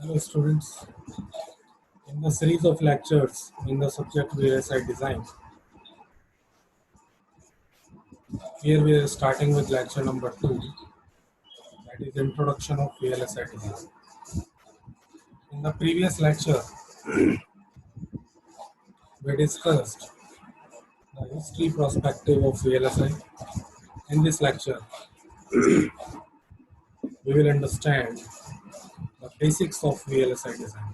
Hello students, in the series of lectures in the subject VLSI design, here we are starting with lecture number 2, that is introduction of VLSI design. In the previous lecture, we discussed the history perspective of VLSI. In this lecture, we will understand the basics of VLSI design.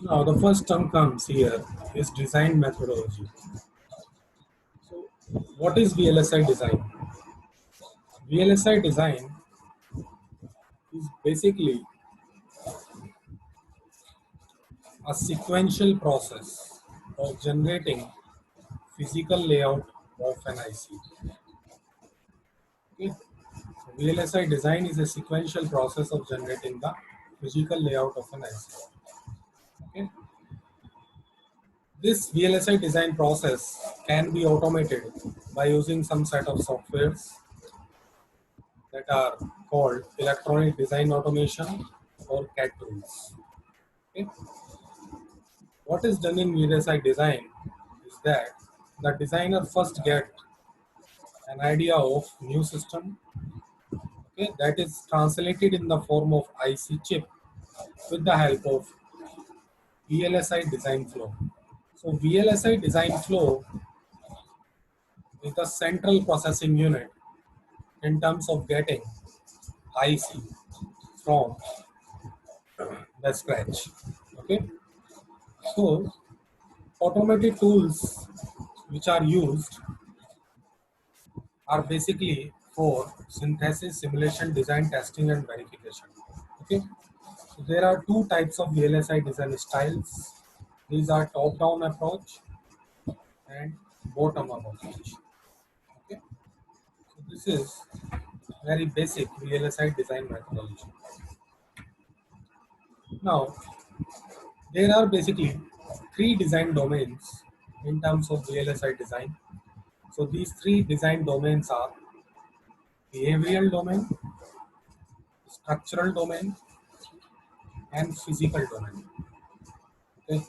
Now the first term comes here is design methodology. So what is VLSI design? VLSI design is basically a sequential process of generating physical layout of an IC. Okay. So VLSI design is a sequential process of generating the physical layout of an IC. Okay. This VLSI design process can be automated by using some set of softwares that are called electronic design automation or CAD tools. Okay. What is done in VLSI design is that the designer first get an idea of new system, okay, that is translated in the form of IC chip with the help of VLSI design flow. So VLSI design flow is the central processing unit in terms of getting IC from the scratch. Okay, so automated tools which are used are basically for synthesis, simulation, design, testing, and verification. Okay, so there are two types of VLSI design styles. These are top-down approach and bottom-up approach. Okay, so this is very basic VLSI design methodology. Now, there are basically three design domains in terms of VLSI design. So these three design domains are behavioral domain, structural domain, and physical domain. Okay.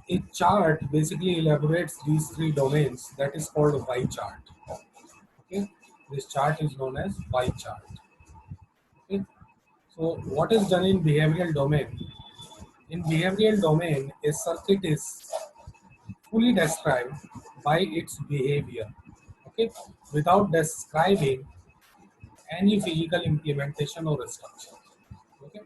A chart basically elaborates these three domains, that is called a Y chart. Okay. This chart is known as Y chart. Okay. So what is done in behavioral domain? In behavioral domain, a circuit is fully described by its behavior, okay, without describing any physical implementation or structure. Okay.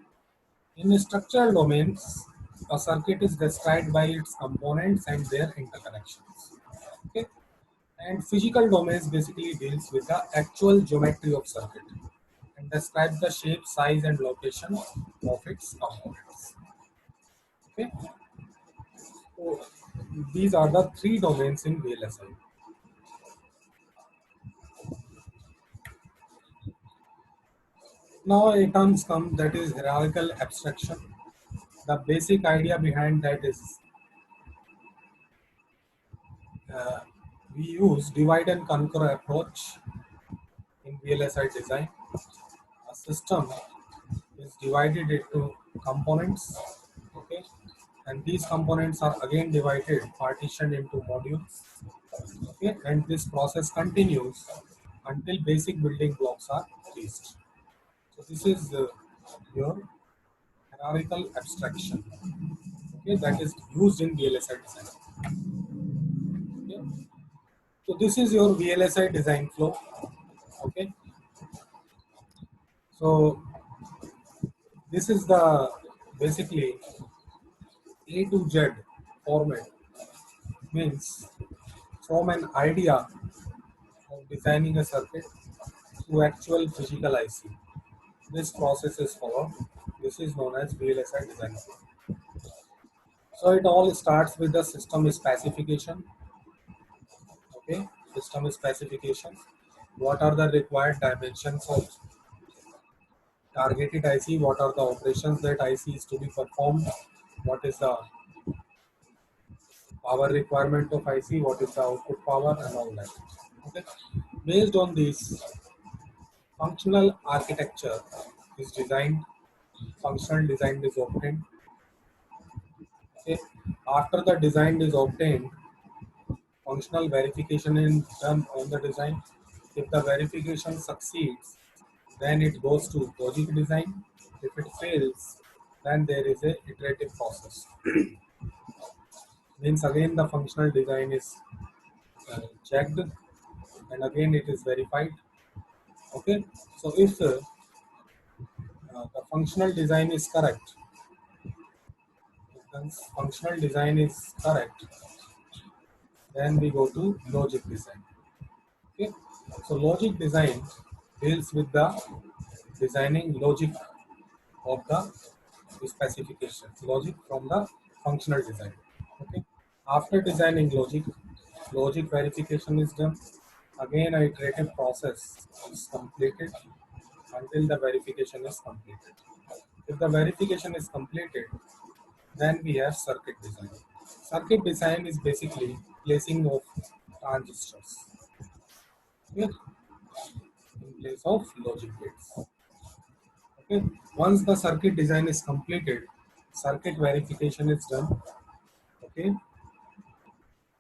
In structural domains, a circuit is described by its components and their interconnections. Okay. And physical domains basically deals with the actual geometry of circuit and describes the shape, size, and location of its components. Okay. So these are the three domains in VLSI. Now a term comes that is hierarchical abstraction. The basic idea behind that is uh, we use divide and conquer approach in VLSI design. A system is divided into components, okay, and these components are again divided, partitioned into modules, okay, and this process continues until basic building blocks are reached. So this is your hierarchical abstraction, okay, that is used in VLSI design. Okay. So this is your VLSI design flow. Okay. So this is the basically A to Z format, means from an idea of designing a circuit to actual physical IC. This process is followed. This is known as VLSI design flow. So it all starts with the system specification. Okay, system specification. What are the required dimensions of targeted IC? What are the operations that IC is to be performed? What is the power requirement of IC? What is the output power and all that? Okay. Based on this, functional architecture is designed functional design is obtained. Okay. After the design is obtained, functional verification is done on the design. If the verification succeeds, then it goes to logic design. If it fails, then there is a iterative process. Means again the functional design is checked and again it is verified. Okay, so if the functional design is correct, if the functional design is correct, then we go to logic design. Okay, so logic design deals with the designing logic of the specification, logic from the functional design. Okay, after designing logic, logic verification is done. Again, a iterative process is completed until the verification is completed. If the verification is completed, then we have circuit design. Circuit design is basically placing of transistors, okay, in place of logic gates. Okay. Once the circuit design is completed, circuit verification is done. Okay.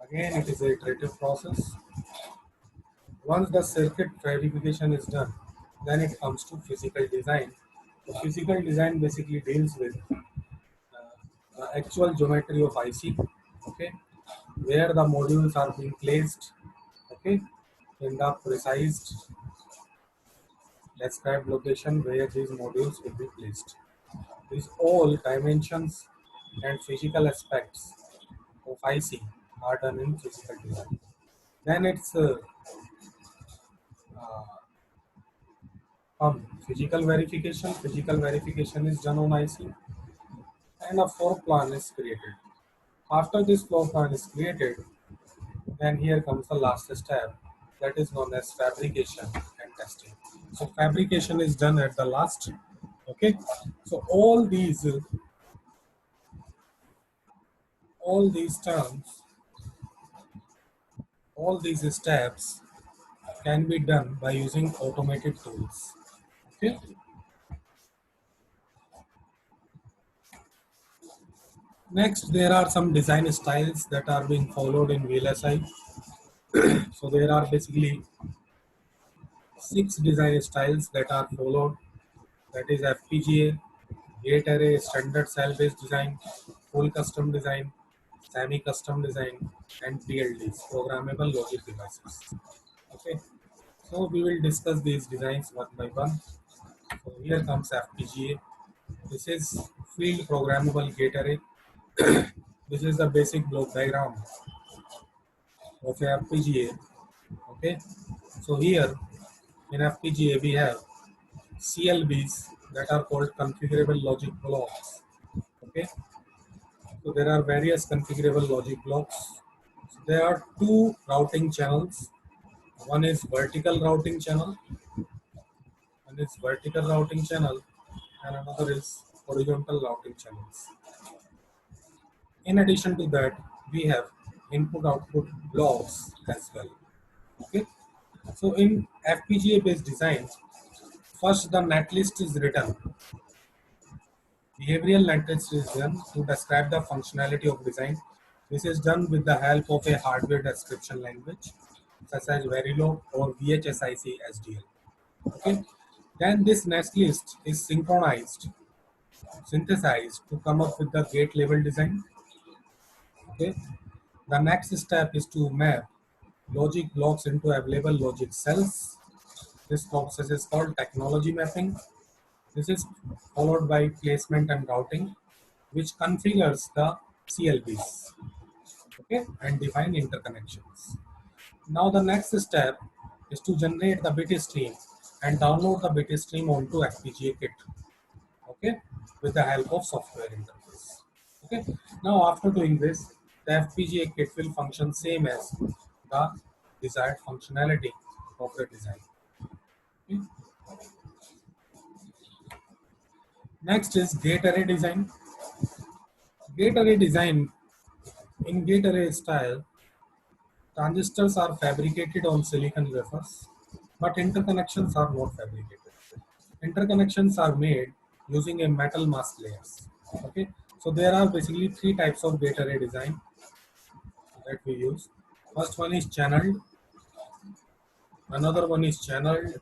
Again, it is a iterative process. Once the circuit verification is done, then it comes to physical design. The physical design basically deals with actual geometry of IC, okay, where the modules are being placed, okay, in the precise described location where these modules will be placed. These all dimensions and physical aspects of IC are done in physical design. Then it's uh, physical verification. Physical verification is done on IC, and a floor plan is created. After this floor plan is created, then here comes the last step, that is known as fabrication and testing. So fabrication is done at the last. Okay, so all these terms, all these steps can be done by using automated tools. Okay. Next, there are some design styles that are being followed in VLSI. So there are basically 6 design styles that are followed. That is FPGA, gate array, standard cell-based design, full custom design, semi-custom design, and PLDs, programmable logic devices. Okay. So we will discuss these designs one by one. So here comes FPGA. This is field programmable gate array. This is the basic block diagram of a FPGA. Okay, so here in FPGA we have CLBs that are called configurable logic blocks. Okay, so there are various configurable logic blocks. So there are 2 routing channels. One is vertical routing channel, and another is horizontal routing channels. In addition to that, we have input-output blocks as well. Okay, so in FPGA-based designs, first the netlist is written. Behavioral netlist is done to describe the functionality of design. This is done with the help of a hardware description language, such as Verilog or VHSIC SDL. Okay, then this netlist is synthesized to come up with the gate level design. Okay, the next step is to map logic blocks into available logic cells. This process is called technology mapping. This is followed by placement and routing, which configures the CLBs, okay, and define interconnections. Now the next step is to generate the bit stream and download the bit stream onto FPGA kit, okay, with the help of software interface. Okay. Now after doing this, the FPGA kit will function same as the desired functionality of the design. Okay. Next is gate array design. Gate array design, in gate array style, transistors are fabricated on silicon wafers, but interconnections are not fabricated. Interconnections are made using a metal mask layers. Okay, so there are basically three types of gate array design that we use. First one is channeled, another one is channeled,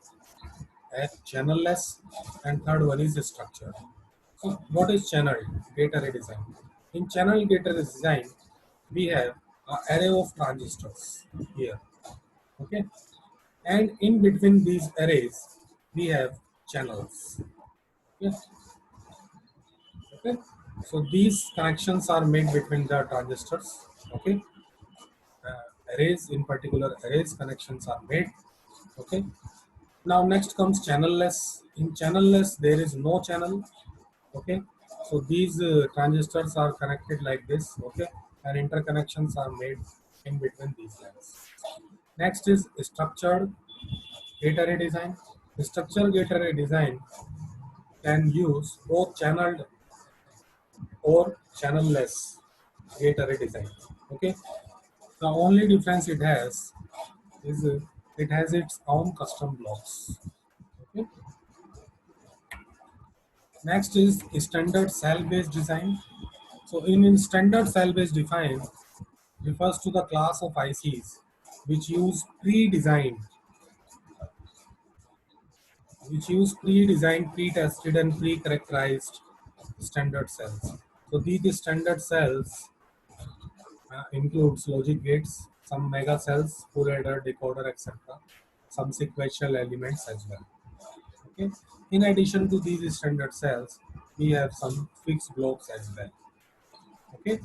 channelless, and third one is structured. So what is channeled gate array design? In channel gate array design, we have an array of transistors here. Okay, and in between these arrays, we have channels. Yes. Okay. So these connections are made between the transistors. Okay. Arrays, in particular, arrays connections are made. Okay. Now next comes channelless. In channelless, there is no channel. Okay. So these transistors are connected like this. Okay, and interconnections are made in between these lines. Next is structured gate array design. The structured gate array design can use both channeled or channelless gate array design. Okay, the only difference it has is it has its own custom blocks. Okay. Next is standard cell-based design. So in standard cell-based design refers to the class of ICs which use pre-designed, pre-tested, and pre-characterized standard cells. So these standard cells includes logic gates, some mega cells, full adder, decoder, etc. Some sequential elements as well. Okay. In addition to these standard cells, we have some fixed blocks as well. Okay.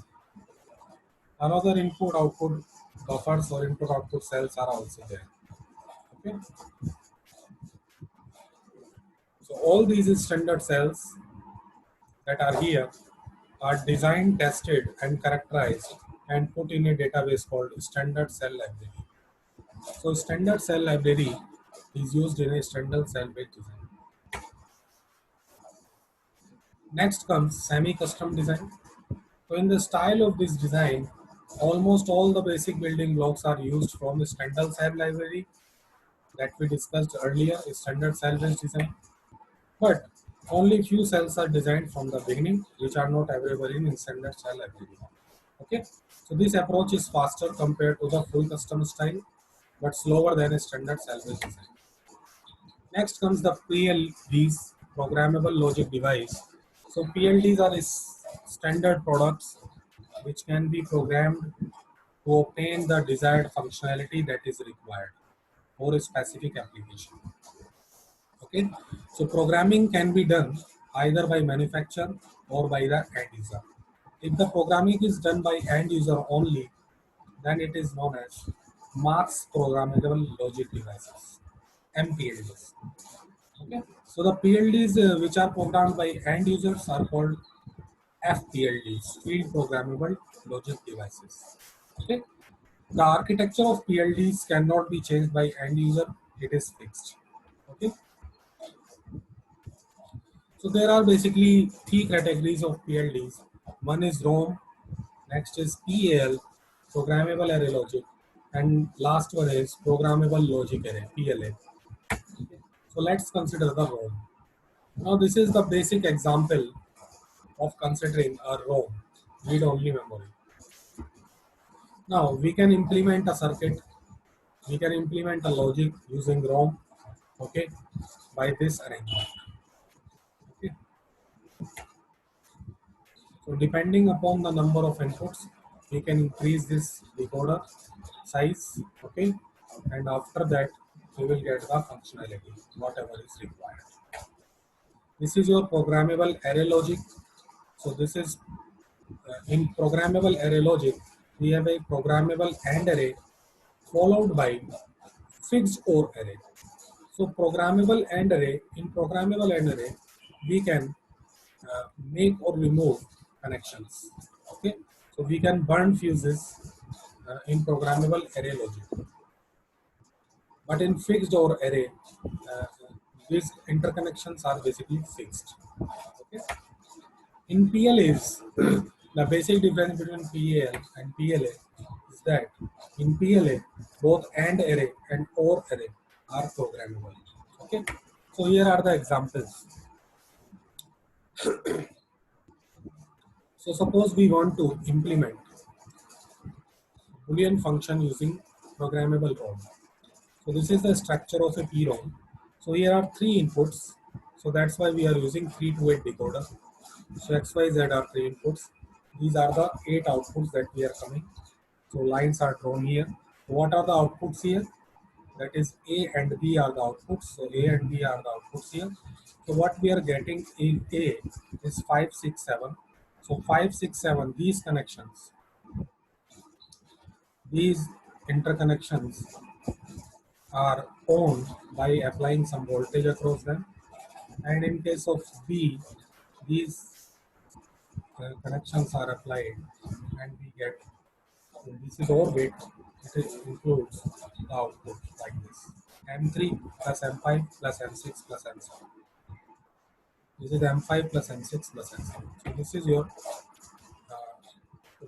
Another input-output buffers or input-output cells are also there. Okay. So all these standard cells that are here are designed, tested, and characterized and put in a database called standard cell library. So standard cell library is used in a standard cell-based design. Next comes semi-custom design. So in the style of this design, almost all the basic building blocks are used from the standard cell library that we discussed earlier, standard cell-based design. But only few cells are designed from the beginning, which are not available in standard cell library. Okay, so this approach is faster compared to the full custom style, but slower than a standard cell-based design. Next comes the PLDs, programmable logic device. So PLDs are standard products which can be programmed to obtain the desired functionality that is required for a specific application. Okay, so programming can be done either by manufacturer or by the end user. If the programming is done by end user only, then it is known as mass programmable logic devices, MPLDs. Okay, so the PLDs which are programmed by end users are called FPLDs, field programmable logic devices. Okay, the architecture of PLDs cannot be changed by end user; it is fixed. Okay, so there are basically three categories of PLDs. One is ROM, next is PAL, programmable array logic, and last one is programmable logic array, PLA. So let's consider the ROM. Now this is the basic example of considering a ROM, read-only memory. Now we can implement a circuit, we can implement a logic using ROM, okay, by this arrangement. Okay. So depending upon the number of inputs, we can increase this decoder size, okay, and after that we will get the functionality, whatever is required. This is your programmable array logic. So this is in programmable array logic, we have a programmable AND array followed by fixed OR array. So programmable AND array, in programmable AND array, we can make or remove connections. Okay, so we can burn fuses in programmable array logic. But in fixed OR array, uh, these interconnections are basically fixed. Okay. In PLAs, the basic difference between PAL and PLA is that in PLA, both AND array and OR array are programmable. Okay, so here are the examples. So suppose we want to implement Boolean function using programmable ROM. So this is the structure of a PROM. So here are three inputs. So that's why we are using 3 to 8 decoder. So X, Y, Z are three inputs. These are the 8 outputs that we are coming. So lines are drawn here. What are the outputs here? That is A and B are the outputs. So A and B are the outputs here. So what we are getting in A is 5, 6, 7. So 5, 6, 7, these interconnections are owned by applying some voltage across them. And in case of B, these connections are applied and we get, this is OR bit, it includes the output like this. M3 plus M5 plus M6 plus M7. This is M5 plus M6 plus M7. So this is your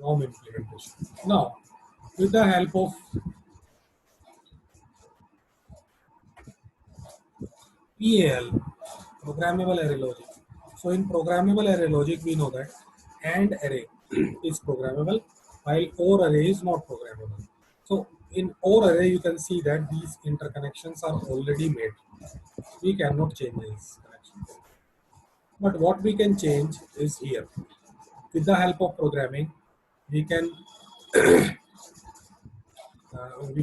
ROM implementation. Now, with the help of PAL, programmable array logic. So in programmable array logic, we know that AND array is programmable, while OR array is not programmable. So in OR array, you can see that these interconnections are already made. We cannot change these connections. But what we can change is here. With the help of programming, we can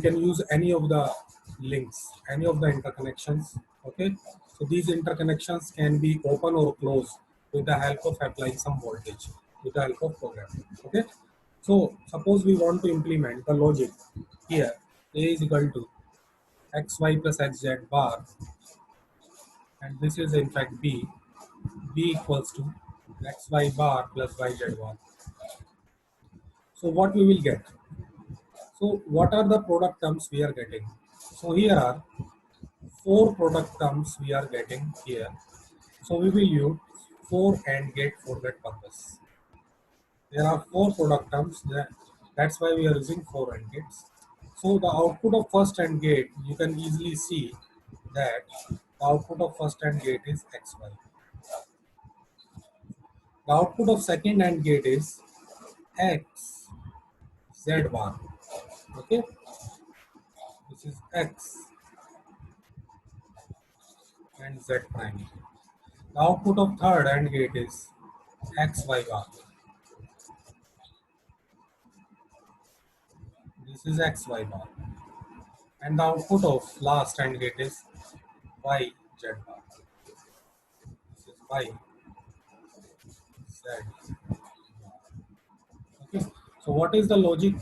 use any of the links, any of the interconnections. Okay, so these interconnections can be open or closed with the help of applying some voltage with the help of programming. Okay, so suppose we want to implement the logic here. A is equal to xy plus xz bar, and this is in fact b equals to xy bar plus yz bar. So what we will get? So what are the product terms we are getting? So here are four product terms we are getting here. So we will use four AND gate for that purpose. There are four product terms. That's why we are using four AND gates. So the output of first AND gate, you can easily see that the output of first AND gate is XY. The output of second AND gate is X Z bar. Okay, this is X and Z prime. The output of third AND gate is XY bar. This is XY bar. And the output of last AND gate is Y Z bar. This is Y Z. Okay. So what is the logic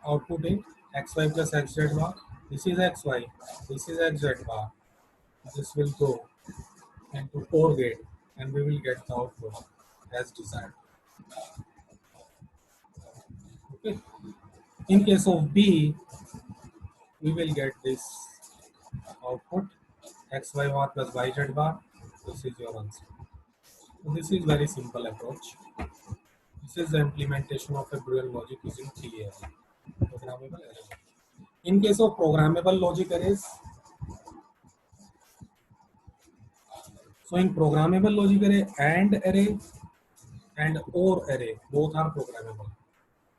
output in XY plus XZ bar? This is XY. This is XZ bar. This will go into OR gate and we will get the output as desired. Okay. In case of B, we will get this output XY bar plus YZ bar. This is your answer. So this is very simple approach. This is the implementation of a Boolean logic using PAL, programmable array logic. In case of programmable logic arrays, so in programmable logic array, AND array and OR array both are programmable.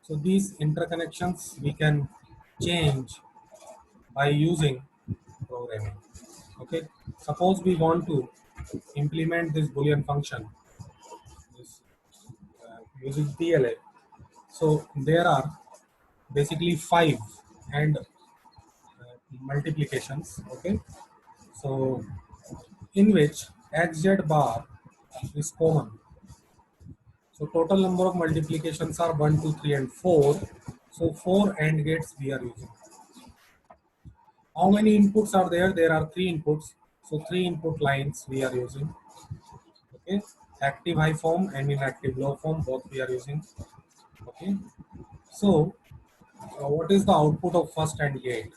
So these interconnections we can change by using programming. Okay, suppose we want to implement this Boolean function this, using PLA. So there are basically five and multiplications. Okay, so in which xz bar is common. So total number of multiplications are 1, 2, 3, and 4. So 4 AND gates we are using. How many inputs are there? There are 3 inputs. So 3 input lines we are using. Okay, active high form and inactive low form both we are using. Okay, so what is the output of first AND gate?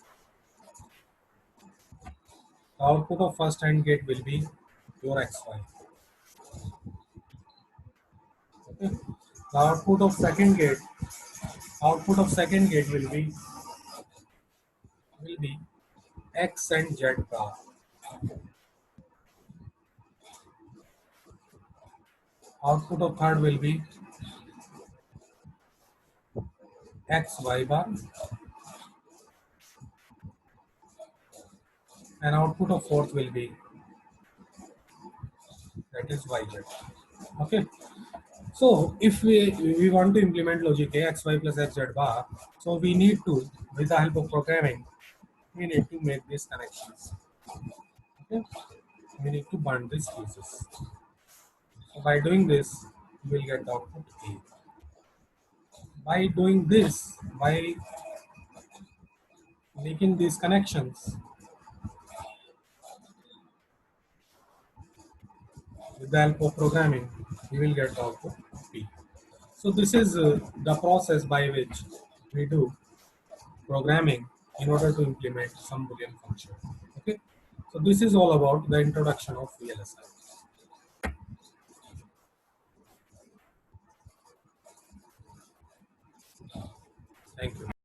The output of first AND gate will be your XY. Okay, the output of second gate will be X and Z bar. output of third will be x y bar, and output of fourth will be, that is y z. Okay. So if we want to implement logic a x y plus x z bar, so we need to, with the help of programming, we need to make these connections. Okay, we need to bind these pieces. So by doing this, we will get the output a. By doing this, by making these connections with the help of programming, we will get the output p. So this is the process by which we do programming in order to implement some Boolean function. Okay, so this is all about the introduction of VLSI. Thank you.